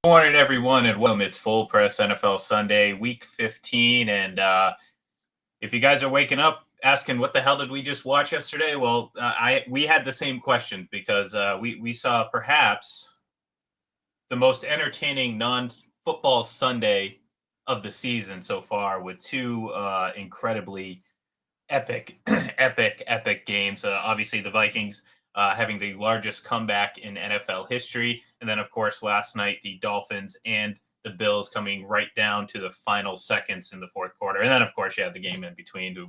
Morning, everyone, and welcome. It's Full Press NFL Sunday, Week 15. And if you guys are waking up asking what the hell did we just watch yesterday, well, we had the same question because we saw perhaps the most entertaining non-football Sunday of the season so far, with two incredibly epic, epic games. Obviously, the Vikings having the largest comeback in NFL history. And then, of course, last night, the Dolphins and the Bills coming right down to the final seconds in the fourth quarter. And then, of course, you had the game in between, who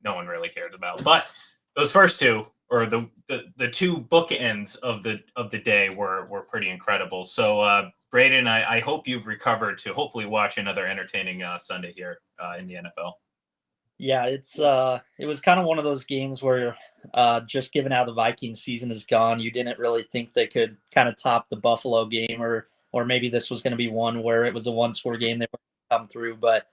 no one really cares about. But those first two, or the two bookends of the day, were pretty incredible. So, Braden, I hope you've recovered to hopefully watch another entertaining Sunday here in the NFL. Yeah, it was kind of one of those games where just given how the Vikings season is gone, you didn't really think they could kind of top the Buffalo game, or maybe this was going to be one where it was a one-score game they were going to come through. But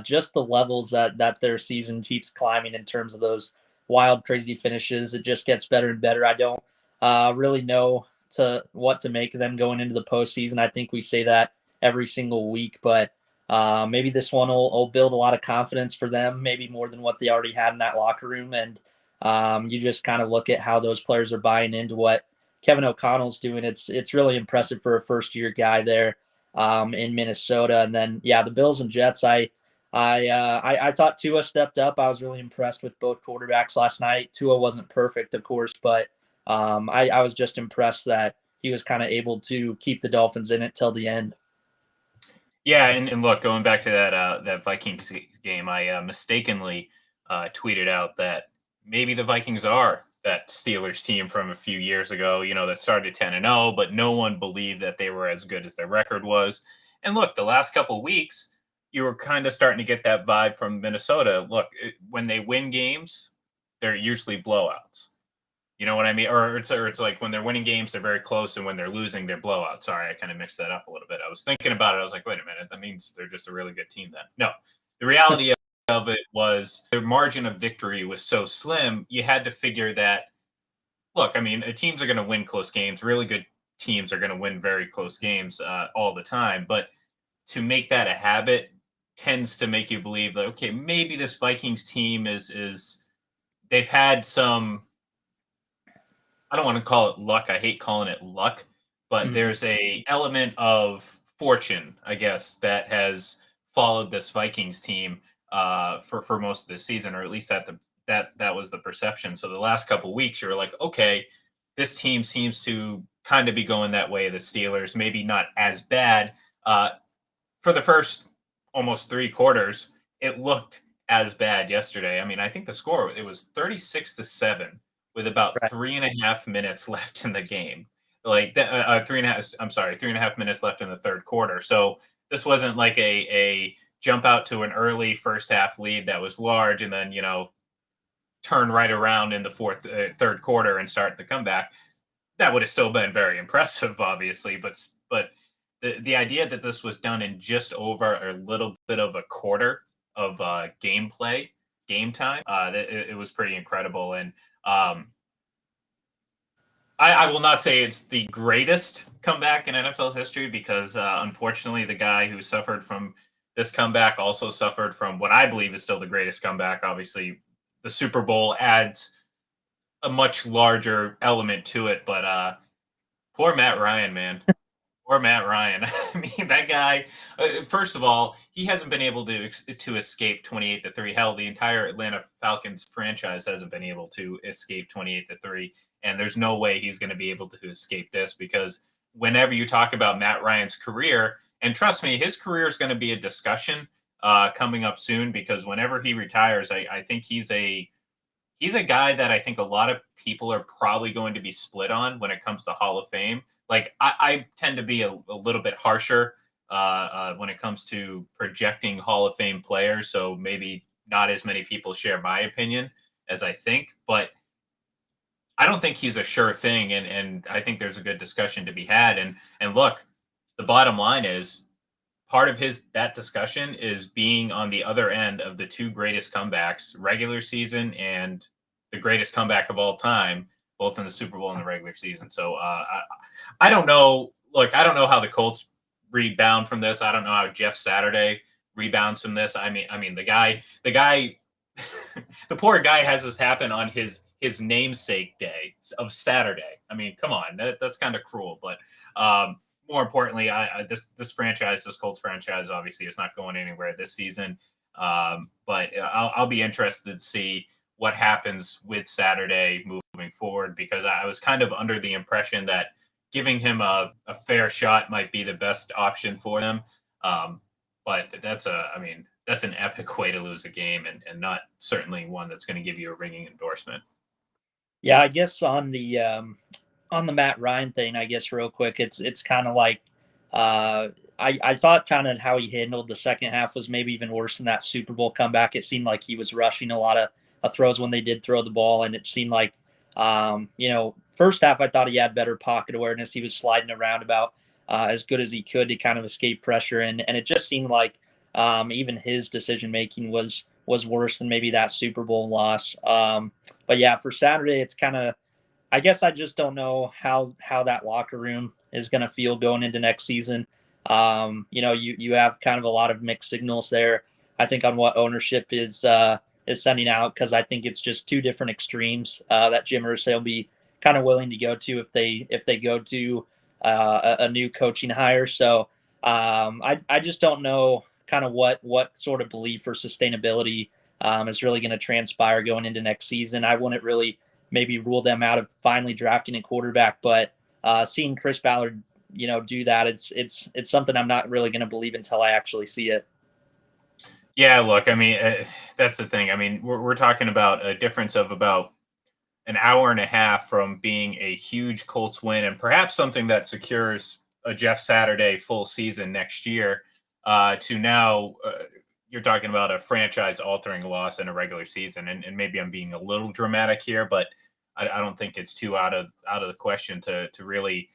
just the levels that their season keeps climbing in terms of those wild, crazy finishes, it just gets better and better. I don't really know what to make of them going into the postseason. I think we say that every single week, but maybe this one will build a lot of confidence for them, maybe more than what they already had in that locker room. And you just kind of look at how those players are buying into what Kevin O'Connell's doing. It's really impressive for a first-year guy there in Minnesota. And then, yeah, the Bills and Jets, I thought Tua stepped up. I was really impressed with both quarterbacks last night. Tua wasn't perfect, of course, but I was just impressed that he was kind of able to keep the Dolphins in it till the end. Yeah, and look, going back to that Vikings game, I mistakenly tweeted out that maybe the Vikings are that Steelers team from a few years ago, that started 10-0, but no one believed that they were as good as their record was. And look, the last couple of weeks, you were kind of starting to get that vibe from Minnesota. Look, when they win games, they're usually blowouts. You know what I mean? Or it's like when they're winning games, they're very close, and when they're losing, they're blowouts. Sorry, I kind of mixed that up a little bit. I was thinking about it. I was like, wait a minute, that means they're just a really good team then. No, the reality of it was the margin of victory was so slim, you had to figure that, look, I mean, teams are going to win close games. Really good teams are going to win very close games all the time. But to make that a habit tends to make you believe that, okay, maybe this Vikings team is they've had some, I don't want to call it luck. I hate calling it luck, but there's a element of fortune, I guess, that has followed this Vikings team for most of the season, or at least that was the perception. So the last couple of weeks, you're like, okay, this team seems to kind of be going that way. The Steelers, maybe not as bad. For the first almost three quarters, it looked as bad yesterday. I mean, I think the score, it was 36-7 with about Right. 3.5 minutes left in the game. Like 3.5 minutes left in the third quarter. So this wasn't like a jump out to an early first half lead that was large and then, turn right around in the third quarter and start the comeback. That would have still been very impressive, obviously, but the idea that this was done in just over a little bit of a quarter of game time, it was pretty incredible. And I will not say it's the greatest comeback in NFL history because, unfortunately, the guy who suffered from this comeback also suffered from what I believe is still the greatest comeback. Obviously, the Super Bowl adds a much larger element to it, but poor Matt Ryan, man. Poor Matt Ryan. I mean, that guy. First of all, he hasn't been able to escape 28-3. Hell, the entire Atlanta Falcons franchise hasn't been able to escape 28-3, and there's no way he's going to be able to escape this because whenever you talk about Matt Ryan's career, and trust me, his career is going to be a discussion coming up soon because whenever he retires, I think he's a guy that I think a lot of people are probably going to be split on when it comes to Hall of Fame. Like I tend to be a little bit harsher when it comes to projecting Hall of Fame players. So maybe not as many people share my opinion as I think, but I don't think he's a sure thing. And I think there's a good discussion to be had. And look, the bottom line is part of that discussion is being on the other end of the two greatest comebacks, regular season and the greatest comeback of all time, both in the Super Bowl and the regular season. So I don't know. Look, I don't know how the Colts rebound from this. I don't know how Jeff Saturday rebounds from this. I mean, the guy, the poor guy has this happen on his namesake day of Saturday. I mean, come on, that's kind of cruel. But more importantly, this franchise, this Colts franchise, obviously is not going anywhere this season. But I'll be interested to see what happens with Saturday moving forward, because I was kind of under the impression that giving him a fair shot might be the best option for them. Um, but that's an epic way to lose a game, and not certainly one that's going to give you a ringing endorsement. Yeah, I guess on the Matt Ryan thing, I guess real quick, it's kind of like uh, I thought kind of how he handled the second half was maybe even worse than that Super Bowl comeback. It seemed like he was rushing a lot of throws when they did throw the ball, and it seemed like first half I thought he had better pocket awareness. He was sliding around about as good as he could to kind of escape pressure, and it just seemed like even his decision making was worse than maybe that Super Bowl loss. But yeah, for Saturday, it's kind of I guess I just don't know how that locker room is going to feel going into next season. You have kind of a lot of mixed signals there. I think on what ownership is sending out, because I think it's just two different extremes that Jim Irsay will be kind of willing to go to if they go to a new coaching hire. So I just don't know kind of what sort of belief or sustainability is really going to transpire going into next season. I wouldn't really maybe rule them out of finally drafting a quarterback, but seeing Chris Ballard, do that, it's something I'm not really going to believe until I actually see it. Yeah, look, I mean, that's the thing. I mean, we're talking about a difference of about an hour and a half from being a huge Colts win, and perhaps something that secures a Jeff Saturday full season next year, to now you're talking about a franchise altering loss in a regular season. And maybe I'm being a little dramatic here, but I don't think it's too out of the question to really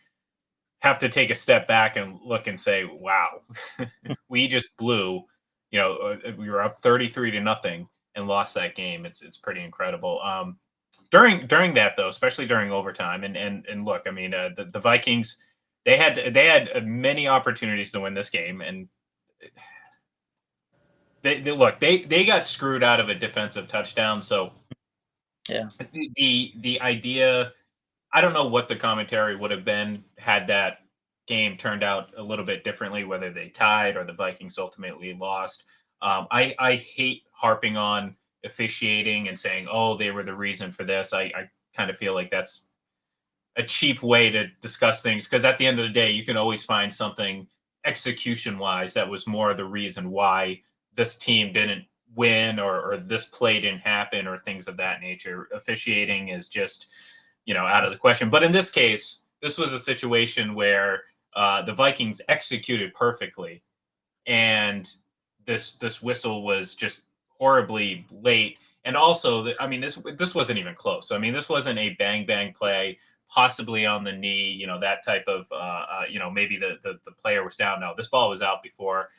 have to take a step back and look and say, wow, we just blew, we were up 33 to nothing and lost that game. It's pretty incredible. During that though, especially during overtime, and look, I mean, the Vikings, they had many opportunities to win this game, and they got screwed out of a defensive touchdown. So Yeah. the idea, I don't know what the commentary would have been had that game turned out a little bit differently, whether they tied or the Vikings ultimately lost. I hate harping on officiating and saying, oh, they were the reason for this. I kind of feel like that's a cheap way to discuss things, because at the end of the day, you can always find something execution wise that was more the reason why this team didn't win, or this play didn't happen, or things of that nature. Officiating is just, out of the question. But in this case, this was a situation where the Vikings executed perfectly, and this whistle was just horribly late. And also, I mean, this wasn't even close. I mean, this wasn't a bang bang play, possibly on the knee, that type of, maybe the player was down. No, this ball was out before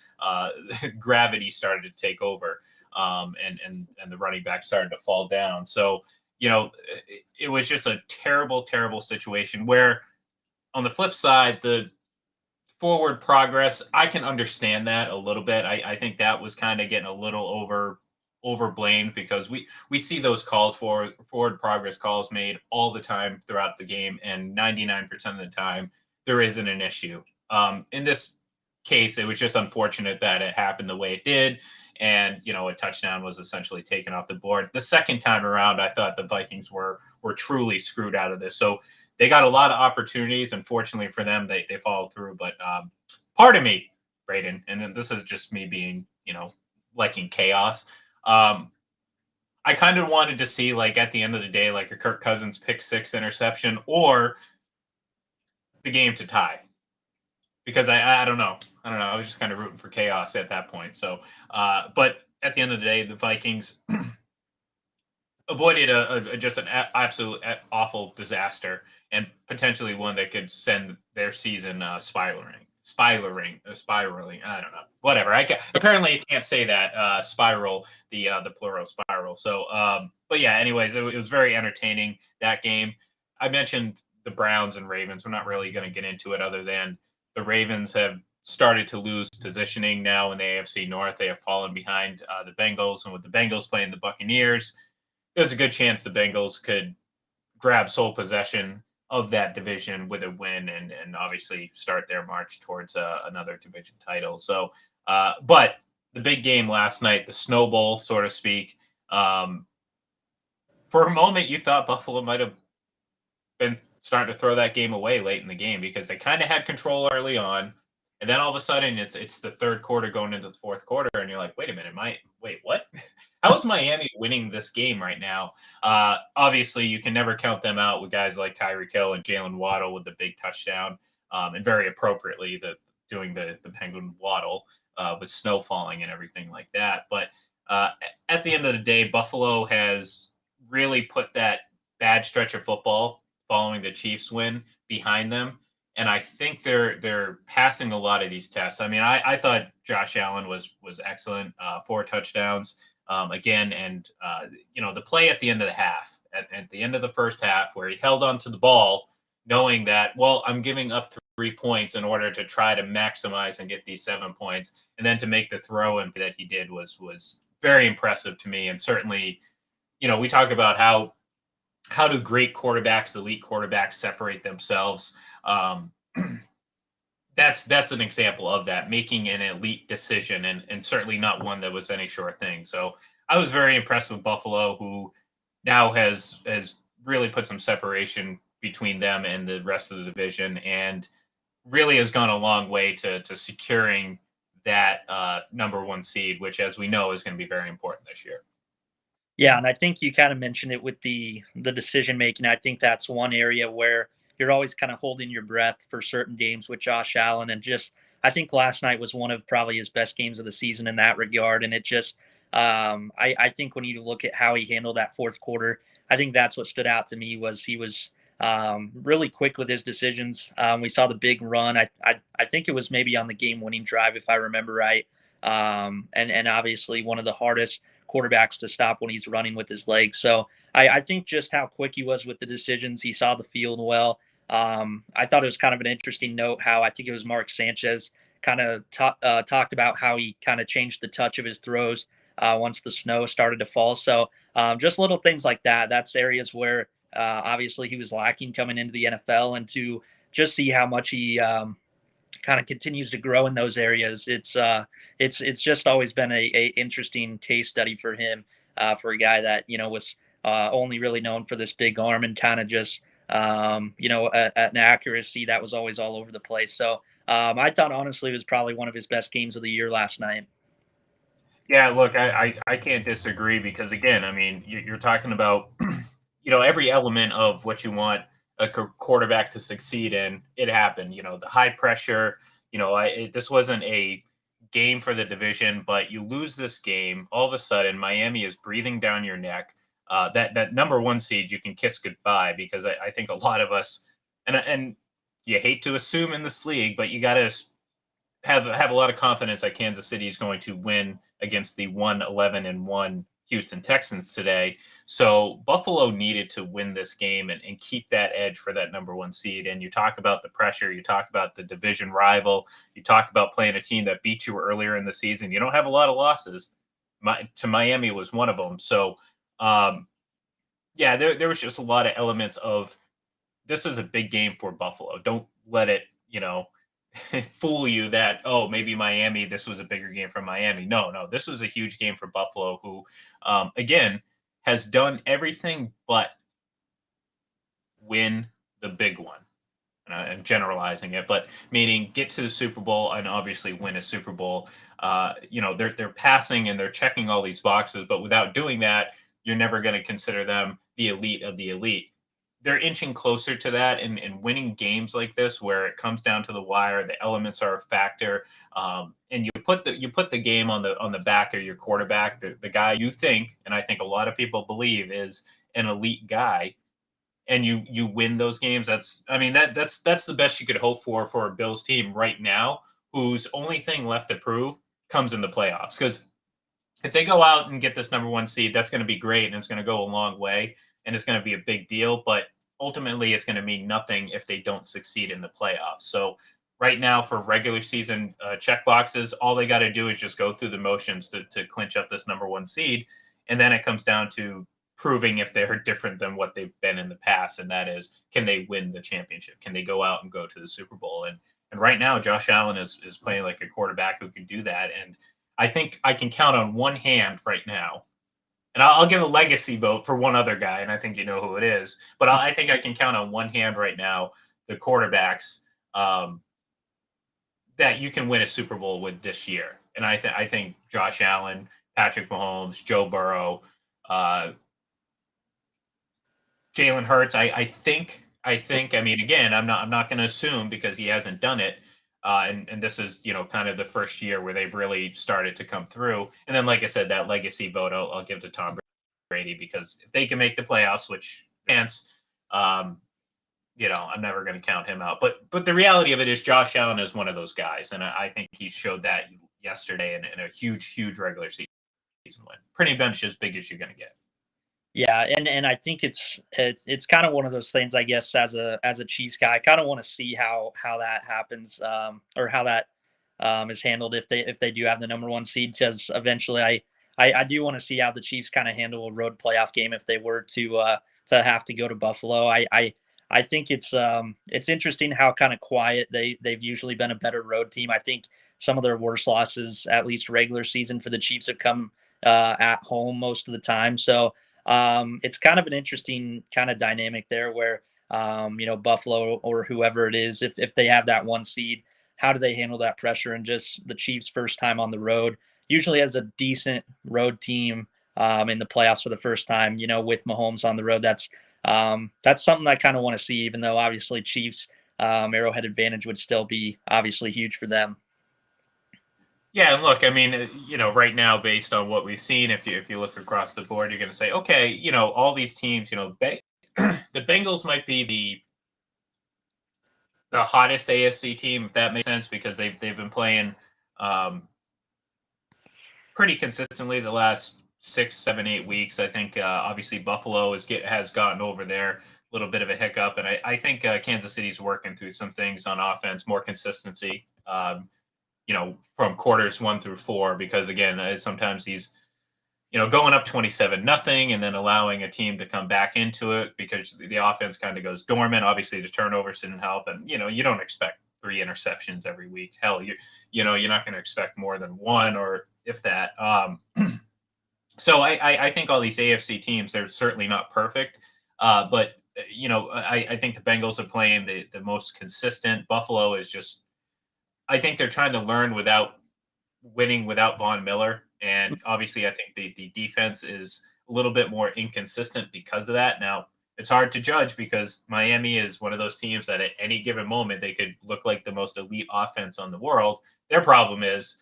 gravity started to take over, and the running back started to fall down. So, it was just a terrible, terrible situation where, on the flip side, the forward progress, I can understand that a little bit. I think that was kind of getting a little overblamed, because we see those calls for forward progress calls made all the time throughout the game, and 99% of the time there isn't an issue. In this case, it was just unfortunate that it happened the way it did, and a touchdown was essentially taken off the board. The second time around, I thought the Vikings were truly screwed out of this. So they got a lot of opportunities. Unfortunately for them, they followed through. But part of me, Braden, and this is just me being, liking chaos. I kind of wanted to see, like, at the end of the day, like a Kirk Cousins pick six interception, or the game to tie. Because I don't know. I don't know. I was just kind of rooting for chaos at that point. So, but at the end of the day, the Vikings avoided just an absolute awful disaster, and potentially one that could send their season spiraling. I don't know. Whatever. Apparently I can't say that spiral, the plural spiral. So, but yeah. Anyways, it was very entertaining, that game. I mentioned the Browns and Ravens. We're not really going to get into it, other than the Ravens have started to lose positioning now in the AFC North. They have fallen behind the Bengals, and with the Bengals playing the Buccaneers, there's a good chance the Bengals could grab sole possession of that division with a win and obviously start their march towards another division title. So, but the big game last night, the snowball, so to speak, um, for a moment you thought Buffalo might have been starting to throw that game away late in the game because they kind of had control early on, and then all of a sudden it's the third quarter going into the fourth quarter, and you're like, wait a minute, wait, what? How is Miami winning this game right now? Obviously, you can never count them out with guys like Tyreek Hill and Jalen Waddle with the big touchdown, and very appropriately doing the Penguin Waddle with snow falling and everything like that. But at the end of the day, Buffalo has really put that bad stretch of football following the Chiefs win behind them. And I think they're passing a lot of these tests. I mean, I thought Josh Allen was excellent, 4 touchdowns again, and the play at the end of the half, at the end of the first half, where he held on to the ball, knowing that, well, I'm giving up 3 points in order to try to maximize and get these 7 points, and then to make the throw in that he did was very impressive to me, and certainly, we talk about how do great quarterbacks, elite quarterbacks, separate themselves? That's an example of that, making an elite decision, and certainly not one that was any sure thing. So I was very impressed with Buffalo, who now has really put some separation between them and the rest of the division, and really has gone a long way to securing that number one seed, which, as we know, is going to be very important this year. Yeah, and I think you kind of mentioned it with the decision making. I think that's one area where you're always kind of holding your breath for certain games with Josh Allen, and just I think last night was one of probably his best games of the season in that regard. And it just I think when you look at how he handled that fourth quarter, I think that's what stood out to me was he was really quick with his decisions. We saw the big run. I think it was maybe on the game winning drive if I remember right. And obviously one of the hardest quarterbacks to stop when he's running with his legs. So I think just how quick he was with the decisions. He saw the field well. I thought it was kind of an interesting note how I think it was Mark Sanchez kind of talked about how he kind of changed the touch of his throws once the snow started to fall. So just little things like that. That's areas where obviously he was lacking coming into the NFL, and to just see how much he kind of continues to grow in those areas. It's just always been a interesting case study for him, for a guy that was only really known for this big arm and kind of just an accuracy that was always all over the place. So I thought honestly it was probably one of his best games of the year last night. Yeah, look, I can't disagree because, again, I mean, you're talking about every element of what you want a quarterback to succeed in. It happened. The high pressure. This wasn't a game for the division, but you lose this game, all of a sudden Miami is breathing down your neck. That number one seed you can kiss goodbye, because I think a lot of us, and you hate to assume in this league, but you got to have a lot of confidence that Kansas City is going to win against the 1-11-1 Houston Texans today. So Buffalo needed to win this game and keep that edge for that number one seed. And you talk about the pressure, you talk about the division rival, you talk about playing a team that beat you earlier in the season. You don't have a lot of losses. To Miami was one of them. So there was just a lot of elements of, this is a big game for Buffalo. Don't let it, fool you that, oh, maybe Miami, this was a bigger game for Miami. No, this was a huge game for Buffalo, who, again, has done everything but win the big one. And I'm generalizing it, but meaning get to the Super Bowl and obviously win a Super Bowl. They're passing and they're checking all these boxes, but without doing that, you're never going to consider them the elite of the elite. They're inching closer to that, and winning games like this where it comes down to the wire, the elements are a factor, and you put the game on the back of your quarterback, the guy you think, and I think a lot of people believe is an elite guy, and you win those games. That's the best you could hope for a Bills team right now, whose only thing left to prove comes in the playoffs. Because if they go out and get this number one seed, that's going to be great, and it's going to go a long way, and it's going to be a big deal. But ultimately, it's going to mean nothing if they don't succeed in the playoffs. So right now for regular season check boxes, all they got to do is just go through the motions to clinch up this number one seed. And then it comes down to proving if they're different than what they've been in the past. And that is, can they win the championship? Can they go out and go to the Super Bowl? And right now, Josh Allen is playing like a quarterback who can do that. And I think I can count on one hand right now. And I'll give a legacy vote for one other guy, and I think you know who it is. But I think I can count on one hand right now the quarterbacks um, that you can win a Super Bowl with this year. And I think Josh Allen, Patrick Mahomes, Joe Burrow, uh, Jalen Hurts. I mean, again, I'm not going to assume because he hasn't done it. And this is kind of the first year where they've really started to come through. And then, like I said, that legacy vote I'll give to Tom Brady because if they can make the playoffs, which chance, um, I'm never going to count him out. But the reality of it is Josh Allen is one of those guys, and I think he showed that yesterday in a huge regular season win. Pretty much as big as you're going to get. Yeah, and I think it's kind of one of those things. I guess as a Chiefs guy, I kind of want to see how that happens, or how that is handled if they do have the number one seed. Because eventually, I do want to see how the Chiefs kind of handle a road playoff game if they were to have to go to Buffalo. I think it's interesting how kind of quiet they've usually been a better road team. I think some of their worst losses, at least regular season for the Chiefs, have come at home most of the time. So it's kind of an interesting kind of dynamic there where, Buffalo or whoever it is, if they have that one seed, how do they handle that pressure? And just the Chiefs' first time on the road, usually as a decent road team in the playoffs for the first time, with Mahomes on the road, that's something I kind of want to see, even though obviously Chiefs Arrowhead advantage would still be obviously huge for them. Yeah, and look, I mean, right now, based on what we've seen, if you look across the board, you're going to say, okay, all these teams, the Bengals might be the hottest AFC team, if that makes sense, because they've been playing um, pretty consistently the last 6, 7, 8 weeks. I think obviously Buffalo has gotten over there a little bit of a hiccup, and I think Kansas City's working through some things on offense, more consistency. From quarters 1 through 4, because again, sometimes he's, going up 27-0 and then allowing a team to come back into it because the offense kind of goes dormant. Obviously the turnovers didn't help. And, you don't expect 3 interceptions every week. Hell, you're not going to expect more than 1 or if that. So I think all these AFC teams, they're certainly not perfect. But I think the Bengals are playing the most consistent. Buffalo is just, I think they're trying to learn without winning without Von Miller. And obviously, I think the defense is a little bit more inconsistent because of that. Now, it's hard to judge because Miami is one of those teams that at any given moment, they could look like the most elite offense on the world. Their problem is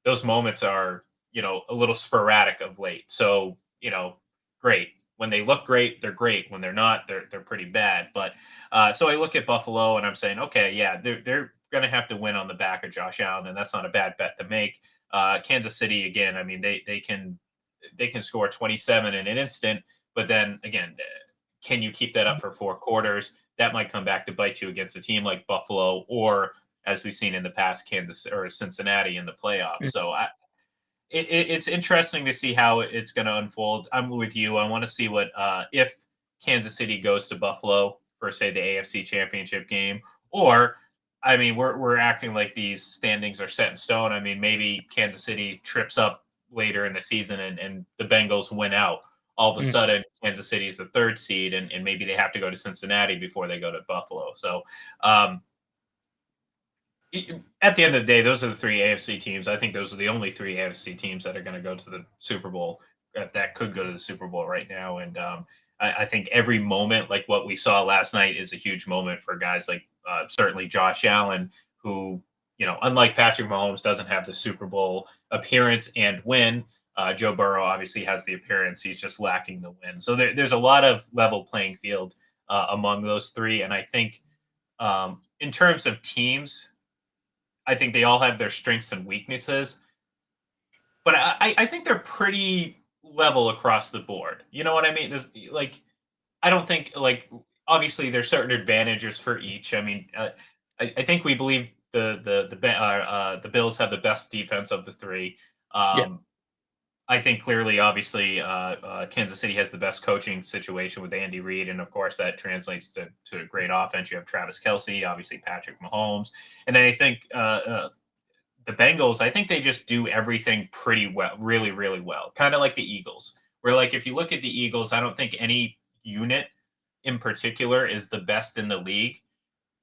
those moments are, a little sporadic of late. So, great. When they look great, they're great. When they're not, they're pretty bad. But so I look at Buffalo and I'm saying, okay, yeah, they're going to have to win on the back of Josh Allen, and that's not a bad bet to make. Kansas City, again, I mean, they can score 27 in an instant, but then again, can you keep that up for 4 quarters? That might come back to bite you against a team like Buffalo, or as we've seen in the past, Kansas or Cincinnati in the playoffs. So it's interesting to see how it's going to unfold. I'm with you. I want to see what if Kansas City goes to Buffalo for, say, the AFC Championship game, or I mean, we're acting like these standings are set in stone. I mean, maybe Kansas City trips up later in the season and the Bengals win out. All of a sudden, Kansas City is the 3rd seed, and maybe they have to go to Cincinnati before they go to Buffalo. So, at the end of the day, those are the 3 AFC teams. I think those are the only 3 AFC teams that are going to go to the Super Bowl, that could go to the Super Bowl right now. And I think every moment, like what we saw last night, is a huge moment for guys like certainly Josh Allen, who, unlike Patrick Mahomes, doesn't have the Super Bowl appearance and win. Joe Burrow obviously has the appearance. He's just lacking the win. So there's a lot of level playing field among those 3. And I think in terms of teams, I think they all have their strengths and weaknesses, but I think they're pretty level across the board. You know what I mean? I don't think obviously there's certain advantages for each. I mean, I think we believe the Bills have the best defense of the three. Yeah. I think clearly, obviously, Kansas City has the best coaching situation with Andy Reid, and of course that translates to a great offense. You have Travis Kelce, obviously Patrick Mahomes, and then I think the Bengals. I think they just do everything pretty well, really, really well. Kind of like the Eagles, where like if you look at the Eagles, I don't think any unit in particular is the best in the league,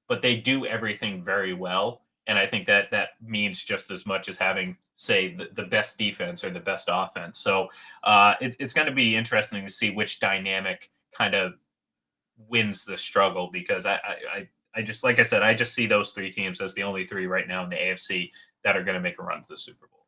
but they do everything very well. And I think that that means just as much as having, say, the best defense or the best offense. So it's going to be interesting to see which dynamic kind of wins the struggle because I just, like I said, I just see those three teams as the only three right now in the AFC that are going to make a run to the Super Bowl.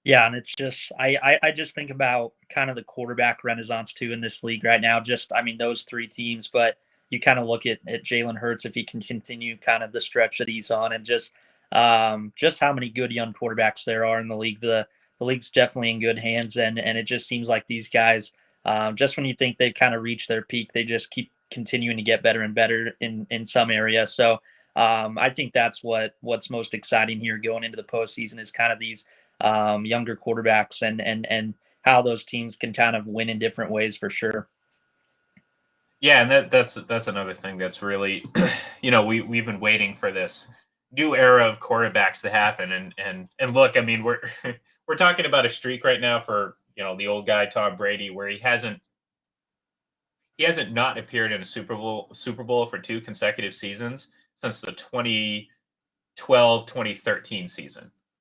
Yeah, and it's just I just think about kind of the quarterback renaissance too in this league right now. Just I mean those three teams, but you kind of look at Jalen Hurts if he can continue kind of the stretch that he's on, and just how many good young quarterbacks there are in the league. The league's definitely in good hands, and it just seems like these guys, just when you think they've kind of reached their peak, they just keep continuing to get better and better in some areas. So I think that's what's most exciting here going into the postseason is kind of these younger quarterbacks and how those teams can kind of win in different ways for sure. Yeah, and that's another thing that's really, we've been waiting for this new era of quarterbacks to happen, and look, I mean, we're we're talking about a streak right now for the old guy Tom Brady, where he hasn't not appeared in a Super Bowl for two consecutive seasons since the 2012 2013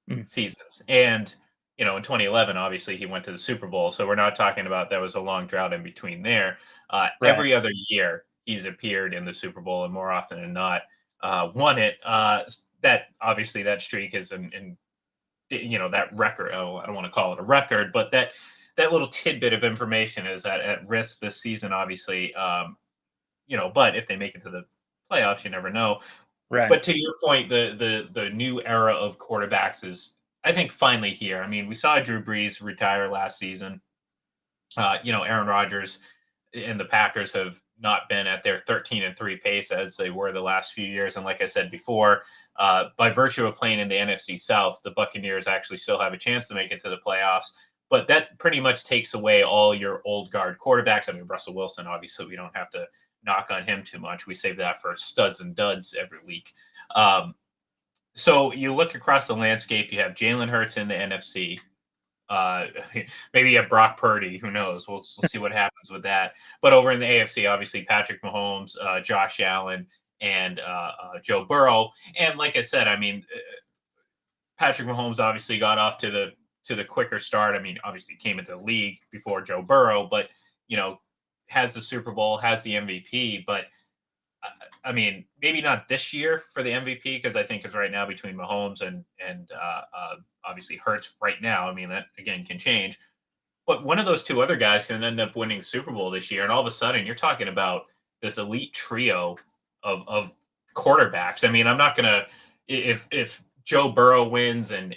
Mm, seasons. And, in 2011, obviously he went to the Super Bowl. So we're not talking about that was a long drought in between there. right, Every other year he's appeared in the Super Bowl and more often than not won it. That obviously that streak is that record. Oh, I don't want to call it a record, but that little tidbit of information is at risk this season, obviously. But if they make it to the playoffs, you never know. right, But to your point, the new era of quarterbacks is, I think, finally here. I mean, we saw Drew Brees retire last season. Aaron Rodgers and the Packers have not been at their 13-3 pace as they were the last few years. And like I said before, by virtue of playing in the NFC South, the Buccaneers actually still have a chance to make it to the playoffs. But that pretty much takes away all your old guard quarterbacks. I mean, Russell Wilson, obviously, we don't have to knock on him too much. We save that for studs and duds every week. Um, so you look across the landscape, you have Jalen Hurts in the NFC. Uh, Maybe a Brock Purdy. Who knows? We'll see what happens with that. But over in the AFC, obviously Patrick Mahomes, Josh Allen, and Joe Burrow. And like I said, I mean, Patrick Mahomes obviously got off to the quicker start. I mean, obviously came into the league before Joe Burrow, but you know, has the Super Bowl, has the MVP. But I mean, maybe not this year for the MVP because I think it's right now between Mahomes and obviously Hurts right now. I mean, that again can change. But one of those two other guys can end up winning the Super Bowl this year, and all of a sudden you're talking about this elite trio of quarterbacks. I mean, I'm not gonna if Joe Burrow wins and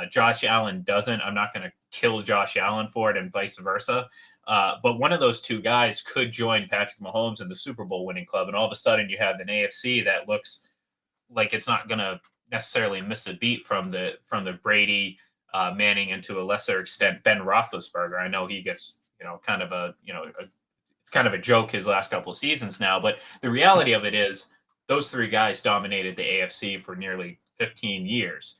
Josh Allen doesn't, I'm not gonna kill Josh Allen for it, and vice versa. But one of those two guys could join Patrick Mahomes in the Super Bowl winning club, and all of a sudden you have an AFC that looks like it's not gonna necessarily miss a beat from the Brady Manning, and to a lesser extent Ben Roethlisberger. I know he gets kind of it's kind of a joke his last couple of seasons now, but the reality of it is those three guys dominated the AFC for nearly 15 years.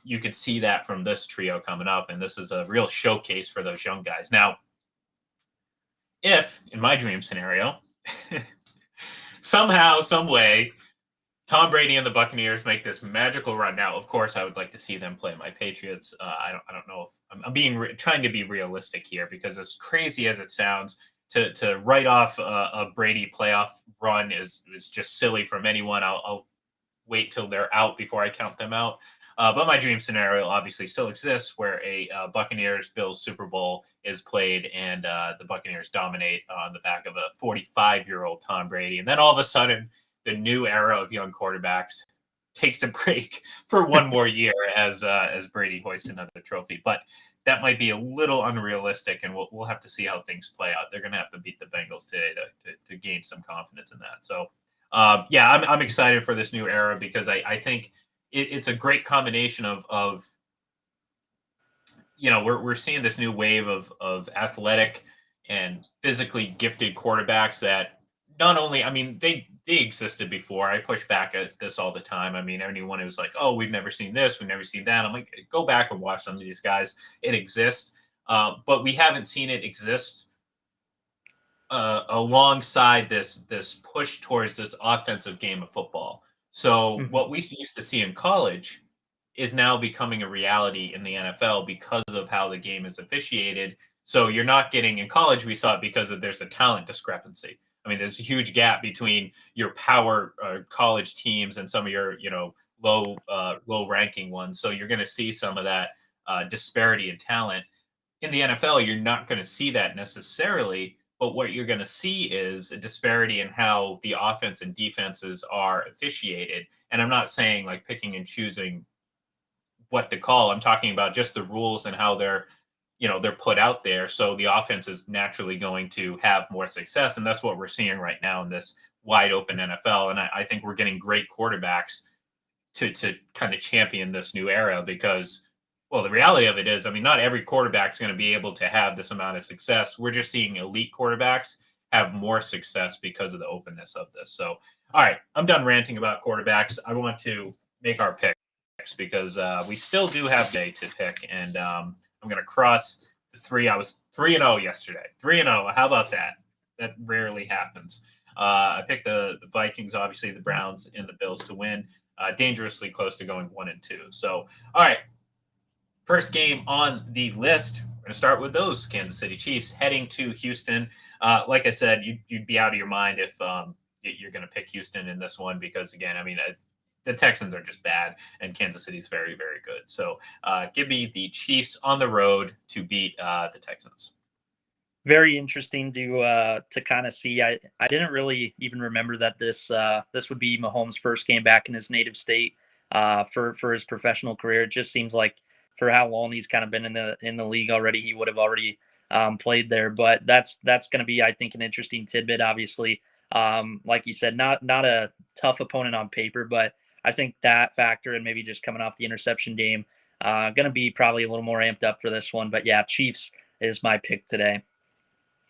You could see that from this trio coming up, and this is a real showcase for those young guys. Now, if in my dream scenario, somehow, some way, Tom Brady and the Buccaneers make this magical run. Now, of course, I would like to see them play my Patriots. I don't know if I'm being trying to be realistic here because as crazy as it sounds, to write off a Brady playoff run is just silly from anyone. I'll wait till they're out before I count them out. But my dream scenario obviously still exists where a Buccaneers Bills Super Bowl is played and the Buccaneers dominate on the back of a 45-year-old Tom Brady. And then all of a sudden, the new era of young quarterbacks takes a break for one more year as Brady hoists another trophy. But that might be a little unrealistic, and we'll have to see how things play out. They're going to have to beat the Bengals today to gain some confidence in that. So, yeah, I'm excited for this new era because I think it's a great combination of we're seeing this new wave of athletic and physically gifted quarterbacks that not only, I mean, they existed before. I push back at this all the time. I mean, anyone who's like, oh, we've never seen this, we've never seen that, I'm like, go back and watch some of these guys. It exists, but we haven't seen it exist alongside this push towards this offensive game of football. So Mhm. what we used to see in college is now becoming a reality in the NFL because of how the game is officiated. So you're not getting, in college, we saw it because there's a talent discrepancy. I mean, there's a huge gap between your power college teams and some of your, low ranking ones. So you're going to see some of that disparity in talent. In the NFL, you're not going to see that necessarily, but what you're going to see is a disparity in how the offense and defenses are officiated. And I'm not saying like picking and choosing what to call. I'm talking about just the rules and how they're put out there. So the offense is naturally going to have more success. And that's what we're seeing right now in this wide open NFL. And I think we're getting great quarterbacks to kind of champion this new era because, well, the reality of it is, I mean, not every quarterback is going to be able to have this amount of success. We're just seeing elite quarterbacks have more success because of the openness of this. So, all right, I'm done ranting about quarterbacks. I want to make our picks because we still do have day to pick, and I'm going to cross the three. I was 3-0 yesterday. 3-0. How about that? That rarely happens. I picked the Vikings, obviously the Browns, and the Bills to win. Dangerously close to going 1-2. So, all right, first game on the list. We're going to start with those Kansas City Chiefs heading to Houston. Like I said, you'd be out of your mind if you're going to pick Houston in this one because, again, I mean, the Texans are just bad and Kansas City is very, very good. So give me the Chiefs on the road to beat the Texans. Very interesting to kind of see. I didn't really even remember that this would be Mahomes' first game back in his native state for his professional career. It just seems like for how long he's kind of been in the league already, he would have already played there. But that's going to be, I think, an interesting tidbit. Obviously, like you said, not a tough opponent on paper, but I think that factor and maybe just coming off the interception game, going to be probably a little more amped up for this one. But yeah, Chiefs is my pick today.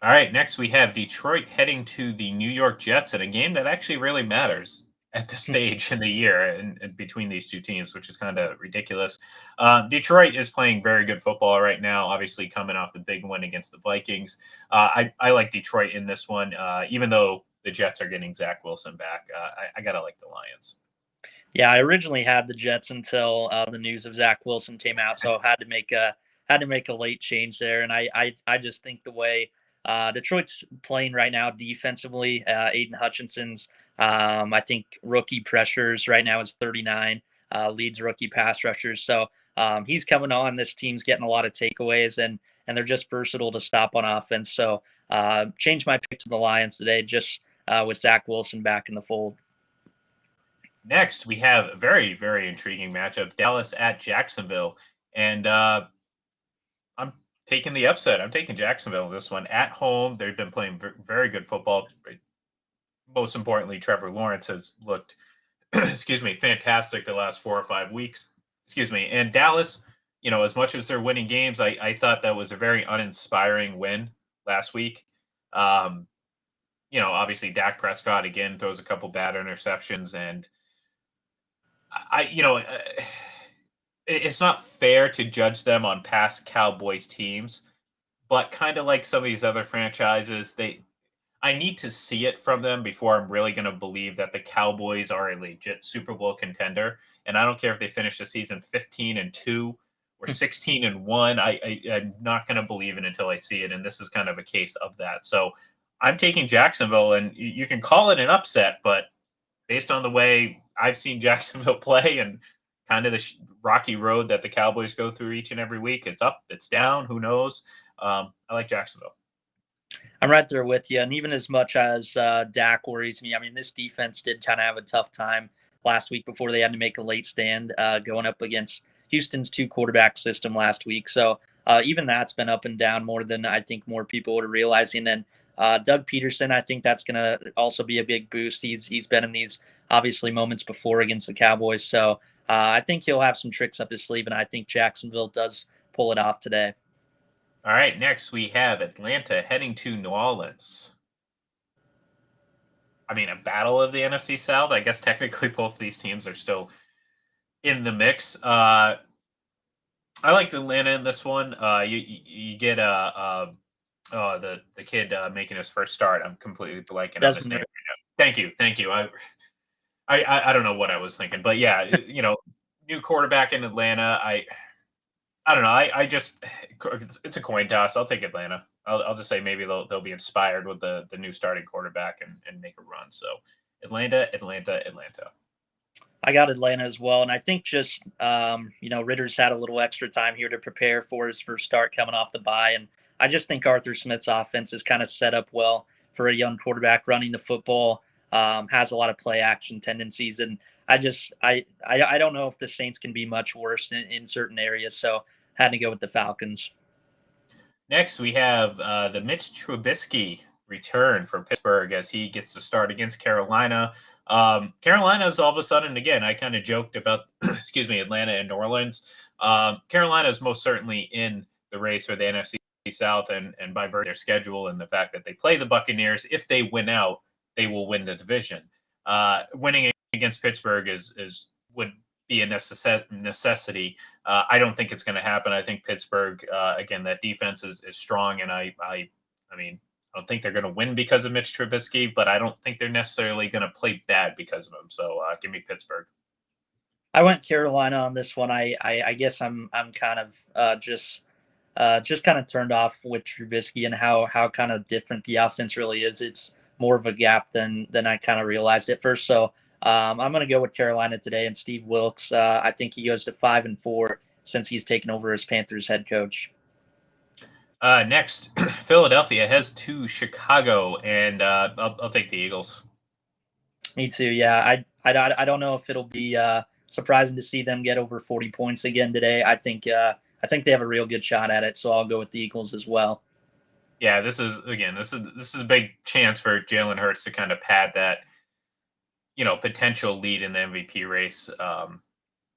All right, next we have Detroit heading to the New York Jets in a game that actually really matters at this stage in the year and between these two teams, which is kind of ridiculous. Detroit is playing very good football right now, obviously coming off the big win against the Vikings. I like Detroit in this one, even though the Jets are getting Zach Wilson back. I got to like the Lions. Yeah, I originally had the Jets until the news of Zach Wilson came out, so had to make a late change there. And I just think the way Detroit's playing right now defensively, Aiden Hutchinson's I think rookie pressures right now is 39, leads rookie pass rushers. So he's coming on. This team's getting a lot of takeaways and they're just versatile to stop on offense. So changed my pick to the Lions today, just with Zach Wilson back in the fold. Next, we have a very, very intriguing matchup: Dallas at Jacksonville, and I'm taking the upset. I'm taking Jacksonville in this one at home. They've been playing very good football. Most importantly, Trevor Lawrence has looked, excuse me, fantastic the last 4 or 5 weeks. Excuse me. And Dallas, as much as they're winning games, I thought that was a very uninspiring win last week. Um, obviously Dak Prescott again throws a couple bad interceptions, and it's not fair to judge them on past Cowboys teams, but kind of like some of these other franchises, I need to see it from them before I'm really going to believe that the Cowboys are a legit Super Bowl contender. And I don't care if they finish the season 15-2 or 16-1. I'm not going to believe it until I see it. And this is kind of a case of that. So I'm taking Jacksonville, and you can call it an upset, but based on the way I've seen Jacksonville play and kind of the rocky road that the Cowboys go through each and every week, it's up, it's down, who knows? I like Jacksonville. I'm right there with you. And even as much as Dak worries me, I mean, this defense did kind of have a tough time last week before they had to make a late stand going up against Houston's two quarterback system last week. So even that's been up and down more than I think more people are realizing. And Doug Peterson, I think that's going to also be a big boost. He's been in these obviously moments before against the Cowboys. So I think he'll have some tricks up his sleeve, and I think Jacksonville does pull it off today. All right, next we have Atlanta heading to New Orleans. I mean, a battle of the NFC South. I guess technically both these teams are still in the mix. I like Atlanta in this one. You get the kid making his first start. I'm completely blanking on his name Desmond. right now. Thank you. I don't know what I was thinking, but yeah, new quarterback in Atlanta. I don't know. I just it's a coin toss. I'll take Atlanta. I'll just say maybe they'll be inspired with the new starting quarterback and make a run. So Atlanta. I got Atlanta as well, and I think just Ritter's had a little extra time here to prepare for his first start coming off the bye, and I just think Arthur Smith's offense is kind of set up well for a young quarterback running the football. Has a lot of play action tendencies, and I don't know if the Saints can be much worse in certain areas, so had to go with the Falcons. Next, we have the Mitch Trubisky return from Pittsburgh as he gets to start against Carolina. Carolina is all of a sudden, again, I kind of joked about, excuse me, Atlanta and New Orleans. Carolina is most certainly in the race for the NFC South, and by virtue of their schedule and the fact that they play the Buccaneers, if they win out, they will win the division. Winning against Pittsburgh would be a necessity. I don't think it's going to happen. I think Pittsburgh, again, that defense is strong, and I mean, I don't think they're going to win because of Mitch Trubisky, but I don't think they're necessarily going to play bad because of him. So give me Pittsburgh. I went Carolina on this one. I guess I'm kind of just kind of turned off with Trubisky and how kind of different the offense really is. It's more of a gap than I kind of realized at first. So I'm going to go with Carolina today and Steve Wilkes. I think he goes to 5-4 since he's taken over as Panthers head coach. Next, Philadelphia heads to Chicago, and I'll take the Eagles. Me too. Yeah, I don't know if it'll be surprising to see them get over 40 points again today. I think they have a real good shot at it, so I'll go with the Eagles as well. Yeah, this is a big chance for Jalen Hurts to kind of pad that potential lead in the MVP race.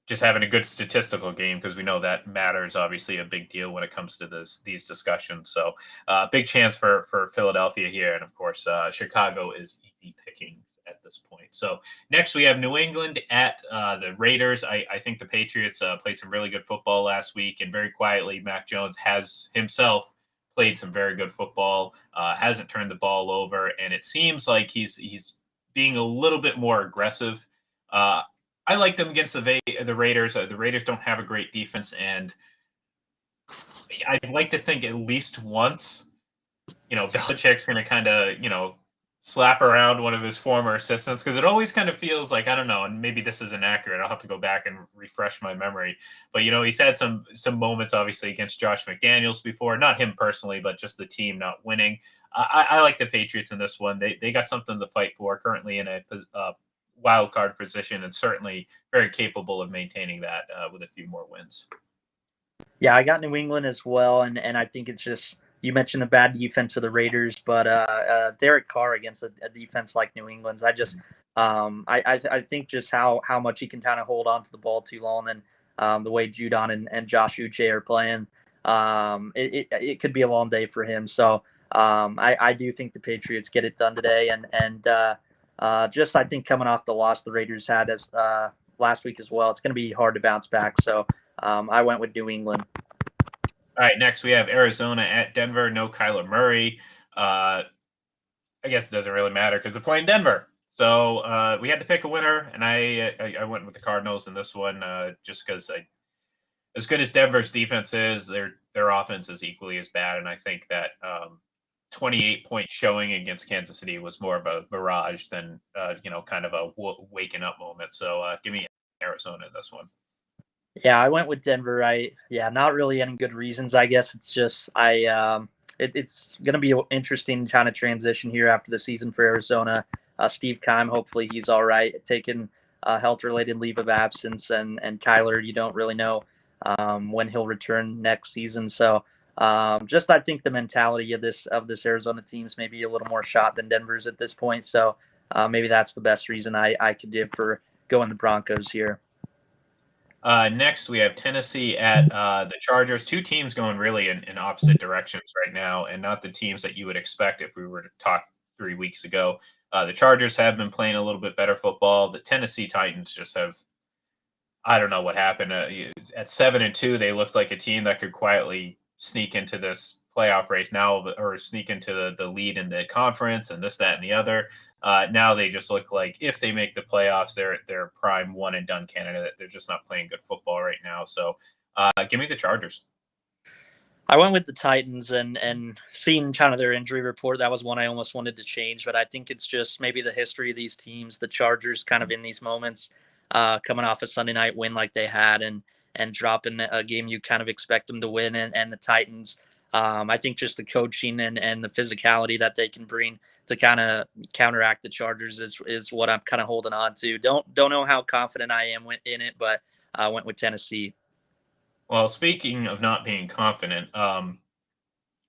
Just having a good statistical game because we know that matters. Obviously, a big deal when it comes to these discussions. So, big chance for Philadelphia here, and of course, Chicago is easy pickings at this point. So, next we have New England at the Raiders. I think the Patriots played some really good football last week, and very quietly, Mac Jones has himself played some very good football. Hasn't turned the ball over, and it seems like he's being a little bit more aggressive. I like them against the Raiders. The Raiders don't have a great defense, and I'd like to think at least once, Belichick's going to kind of, slap around one of his former assistants because it always kind of feels like, I don't know, and maybe this isn't accurate. I'll have to go back and refresh my memory. But he's had some moments obviously against Josh McDaniels before, not him personally, but just the team not winning. I like the Patriots in this one. They got something to fight for. Currently in a wild card position, and certainly very capable of maintaining that with a few more wins. Yeah, I got New England as well, and I think it's just you mentioned the bad defense of the Raiders, but Derek Carr against a defense like New England's, I think just how much he can kind of hold on to the ball too long, and the way Judon and Josh Uche are playing, it could be a long day for him. So I do think the Patriots get it done today, and just I think coming off the loss the Raiders had as last week as well, it's going to be hard to bounce back. So I went with New England. All right, next we have Arizona at Denver. No Kyler Murray. I guess it doesn't really matter because they're playing Denver. So we had to pick a winner, and I went with the Cardinals in this one just because as good as Denver's defense is, their offense is equally as bad, and I think that 28-point showing against Kansas City was more of a mirage than kind of a waking up moment. So give me Arizona in this one. Yeah, I went with Denver. Not really any good reasons. I guess it's just it's going to be an interesting kind of transition here after the season for Arizona. Steve Keim, hopefully he's all right, taking health-related leave of absence, and Kyler, you don't really know when he'll return next season. So just I think the mentality of this Arizona team is maybe a little more shot than Denver's at this point. So maybe that's the best reason I could give for going the Broncos here. Next, we have Tennessee at the Chargers. Two teams going really in opposite directions right now, and not the teams that you would expect if we were to talk 3 weeks ago. The Chargers have been playing a little bit better football. The Tennessee Titans just have, I don't know what happened. At 7-2, they looked like a team that could quietly sneak into this playoff race now, or sneak into the lead in the conference, and this, that, and the other. Now they just look like if they make the playoffs, they're a prime one and done candidate. They're just not playing good football right now. So, give me the Chargers. I went with the Titans, and seeing kind of their injury report, that was one I almost wanted to change, but I think it's just maybe the history of these teams, the Chargers kind of in these moments, coming off a Sunday night win like they had, and dropping a game you kind of expect them to win, and the Titans. I think just the coaching and the physicality that they can bring to kind of counteract the Chargers is what I'm kind of holding on to. Don't know how confident I am in it, but I went with Tennessee. Well, speaking of not being confident,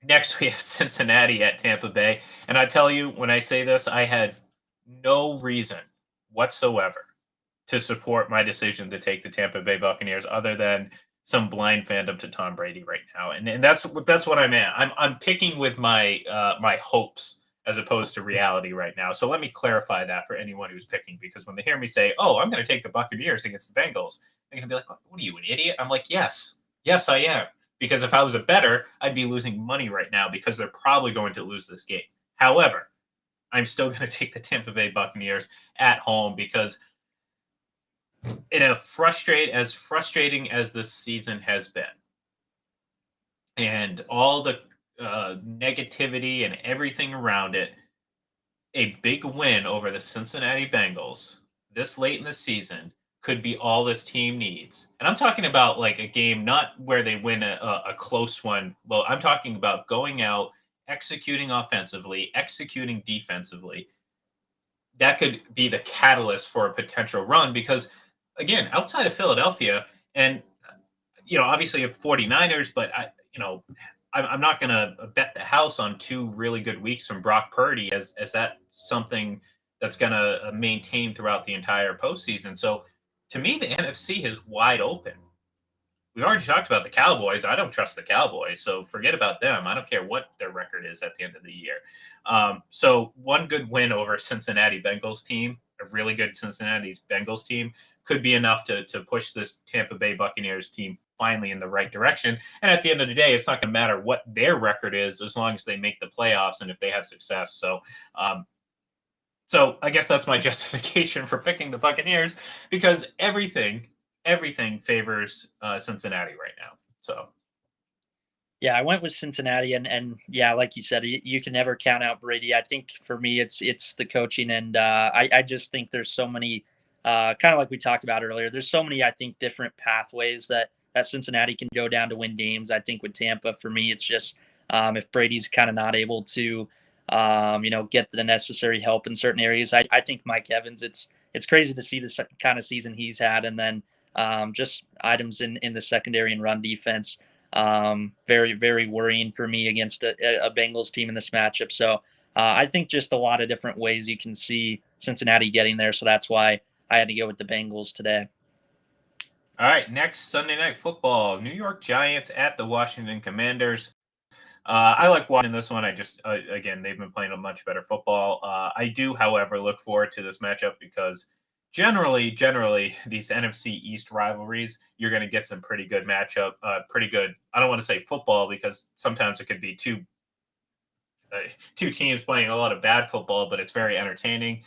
next we have Cincinnati at Tampa Bay, and I tell you, when I say this, I had no reason whatsoever to support my decision to take the Tampa Bay Buccaneers, other than some blind fandom to Tom Brady right now, and that's what I'm at. I'm picking with my hopes as opposed to reality right now. So let me clarify that for anyone who's picking, because when they hear me say, "Oh, I'm going to take the Buccaneers against the Bengals," they're going to be like, "What are you, an idiot?" I'm like, "Yes, yes, I am." Because if I was a bettor, I'd be losing money right now because they're probably going to lose this game. However, I'm still going to take the Tampa Bay Buccaneers at home because in a frustrating as this season has been, and all the negativity and everything around it, a big win over the Cincinnati Bengals this late in the season could be all this team needs. And I'm talking about like a game, not where they win a close one. Well, I'm talking about going out, executing offensively, executing defensively. That could be the catalyst for a potential run because, again, outside of Philadelphia, and obviously of 49ers, but I'm not going to bet the house on two really good weeks from Brock Purdy as that something that's going to maintain throughout the entire postseason. So to me, the NFC is wide open. We've already talked about the Cowboys. I don't trust the Cowboys, so forget about them. I don't care what their record is at the end of the year. So one good win over Cincinnati Bengals team, a really good Cincinnati Bengals team, could be enough to push this Tampa Bay Buccaneers team finally in the right direction. And at the end of the day, it's not going to matter what their record is as long as they make the playoffs and if they have success. So I guess that's my justification for picking the Buccaneers, because everything favors Cincinnati right now. So Yeah, I went with Cincinnati, and yeah, like you said, you can never count out Brady. I think for me, it's the coaching, and I just think there's so many, kind of like we talked about earlier. There's so many, I think, different pathways that Cincinnati can go down to win games. I think with Tampa, for me, it's just if Brady's kind of not able to, get the necessary help in certain areas. I think Mike Evans. It's crazy to see the kind of season he's had, and then just items in the secondary and run defense. Very, very worrying for me against a Bengals team in this matchup. So I think just a lot of different ways you can see Cincinnati getting there. So that's why I had to go with the Bengals today. all right, next Sunday Night Football: New York Giants at the Washington Commanders. I like watching this one. I just again, they've been playing a much better football. I do, however, look forward to this matchup because generally, these NFC East rivalries, you're going to get some pretty good matchup, pretty good. I don't want to say football because sometimes it could be two teams playing a lot of bad football, but it's very entertaining.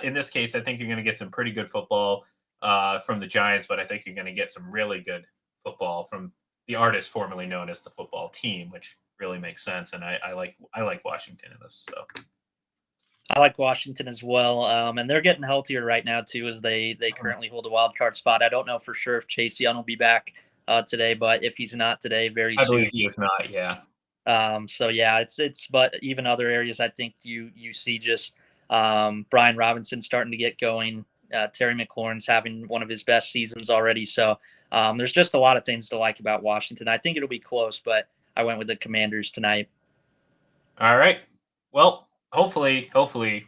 In this case, I think you're going to get some pretty good football from the Giants, but I think you're going to get some really good football from the artist formerly known as the football team, which really makes sense. And I like Washington in this. So I like Washington as well, and they're getting healthier right now too, as they currently hold a wild card spot. I don't know for sure if Chase Young will be back today, but if he's not today, very I soon. believe he is not. Yeah. So yeah, it's but even other areas, I think you see just Brian Robinson starting to get going. Terry McLaurin's having one of his best seasons already. So there's just a lot of things to like about Washington. I think it'll be close, but I went with the Commanders tonight. All right. Well, hopefully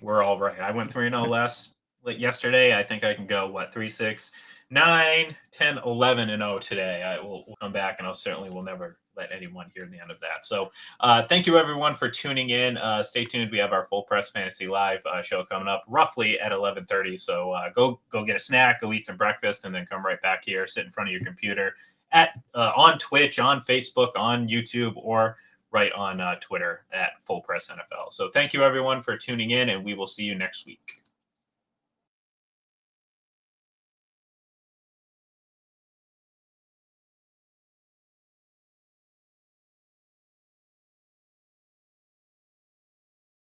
we're all right. I went 3-0 last yesterday. I think I can go 3-6 9, 10, 11, and 0 today. I will we'll come back, and I'll certainly will never let anyone hear the end of that. So thank you, everyone, for tuning in. Stay tuned. We have our Full Press Fantasy Live show coming up roughly at 11:30. So go get a snack, go eat some breakfast, and then come right back here, sit in front of your computer on Twitch, on Facebook, on YouTube, or right on Twitter at Full Press NFL. So thank you, everyone, for tuning in, and we will see you next week.